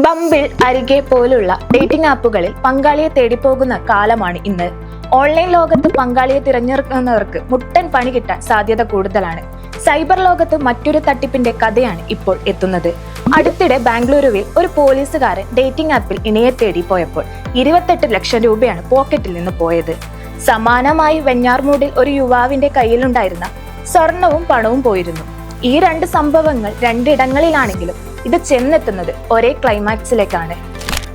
Bumble, അരികെ പോലുള്ള dating ആപ്പുകളിൽ പങ്കാളിയെ തേടിപ്പോകുന്ന കാലമാണ് ഇന്ന്. ഓൺലൈൻ ലോകത്ത് പങ്കാളിയെ തിരഞ്ഞെടുക്കുന്നവർക്ക് മുട്ടൻ പണി കിട്ടാൻ സാധ്യത കൂടുതലാണ്. സൈബർ ലോകത്ത് മറ്റൊരു തട്ടിപ്പിന്റെ കഥയാണ് ഇപ്പോൾ എത്തുന്നത്. അടുത്തിടെ ബാംഗ്ലൂരുവിൽ ഒരു പോലീസുകാരൻ ഡേറ്റിംഗ് ആപ്പിൽ ഇണയെ തേടി പോയപ്പോൾ 28 ലക്ഷം രൂപയാണ് പോക്കറ്റിൽ നിന്ന് പോയത്. സമാനമായി വെഞ്ഞാർമൂടിൽ ഒരു യുവാവിന്റെ കയ്യിലുണ്ടായിരുന്ന സ്വർണവും പണവും പോയിരുന്നു. ഈ രണ്ട് സംഭവങ്ങൾ രണ്ടിടങ്ങളിലാണെങ്കിലും ഇത് ചെന്നെത്തുന്നത് ഒരേ ക്ലൈമാക്സിലേക്കാണ്.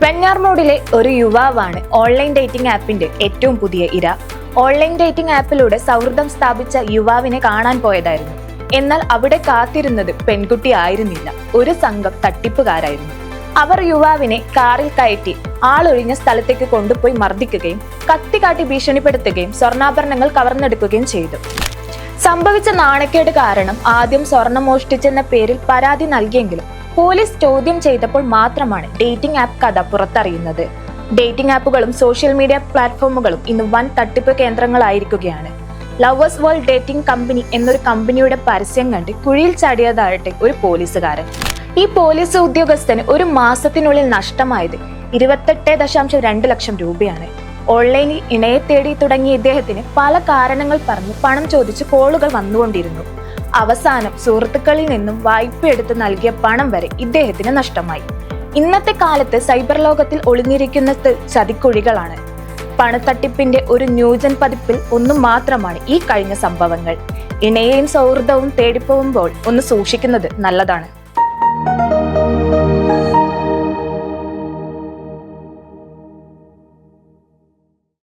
വെഞ്ഞാർമൂടിലെ ഒരു യുവാവാണ് ഓൺലൈൻ ഡേറ്റിംഗ് ആപ്പിന്റെ ഏറ്റവും പുതിയ ഇര. ഓൺലൈൻ ഡേറ്റിംഗ് ആപ്പിലൂടെ സൗഹൃദം സ്ഥാപിച്ച യുവാവിനെ കാണാൻ പോയതായിരുന്നു. എന്നാൽ അവിടെ കാത്തിരുന്നത് പെൺകുട്ടി ആയിരുന്നില്ല, ഒരു സംഘം തട്ടിപ്പുകാരായിരുന്നു. അവർ യുവാവിനെ കാറിൽ കയറ്റി ആളൊഴിഞ്ഞ സ്ഥലത്തേക്ക് കൊണ്ടുപോയി മർദ്ദിക്കുകയും കത്തികാട്ടി ഭീഷണിപ്പെടുത്തുകയും സ്വർണ്ണാഭരണങ്ങൾ കവർന്നെടുക്കുകയും ചെയ്തു. സംഭവിച്ച നാണക്കേട് കാരണം ആദ്യം സ്വർണം മോഷ്ടിച്ചെന്ന പേരിൽ പരാതി നൽകിയെങ്കിലും പോലീസ് ചോദ്യം ചെയ്തപ്പോൾ മാത്രമാണ് ഡേറ്റിംഗ് ആപ്പ് കഥ പുറത്തറിയുന്നത്. ഡേറ്റിംഗ് ആപ്പുകളും സോഷ്യൽ മീഡിയ പ്ലാറ്റ്ഫോമുകളും ഇന്ന് വൻ തട്ടിപ്പ് കേന്ദ്രങ്ങളായിരിക്കുകയാണ്. ലവേഴ്സ് വേൾഡ് ഡേറ്റിംഗ് കമ്പനി എന്നൊരു കമ്പനിയുടെ പരസ്യം കണ്ട് കുഴിയിൽ ചാടിയതാകട്ടെ ഒരു പോലീസുകാരൻ. ഈ പോലീസ് ഉദ്യോഗസ്ഥന് ഒരു മാസത്തിനുള്ളിൽ നഷ്ടമായത് 28.2 ലക്ഷം രൂപയാണ്. ഓൺലൈനിൽ ഇണയെ തേടി തുടങ്ങിയ ഇദ്ദേഹത്തിന് പല കാരണങ്ങൾ പറഞ്ഞ് പണം ചോദിച്ച് കോളുകൾ വന്നുകൊണ്ടിരുന്നു. അവസാനം സുഹൃത്തുക്കളിൽ നിന്നും വായ്പ എടുത്ത് നൽകിയ പണം വരെ ഇദ്ദേഹത്തിന് നഷ്ടമായി. ഇന്നത്തെ കാലത്ത് സൈബർ ലോകത്തിൽ ഒളിഞ്ഞിരിക്കുന്നത് ചതിക്കുഴികളാണ്. പണത്തട്ടിപ്പിന്റെ ഒരു ന്യൂജൻ പതിപ്പിൽ ഒന്നു മാത്രമാണ് ഈ കഴിഞ്ഞ സംഭവങ്ങൾ. ഇണയെയും സൗഹൃദവും തേടിപ്പോകുമ്പോൾ ഒന്ന് സൂക്ഷിക്കുന്നത് നല്ലതാണ്.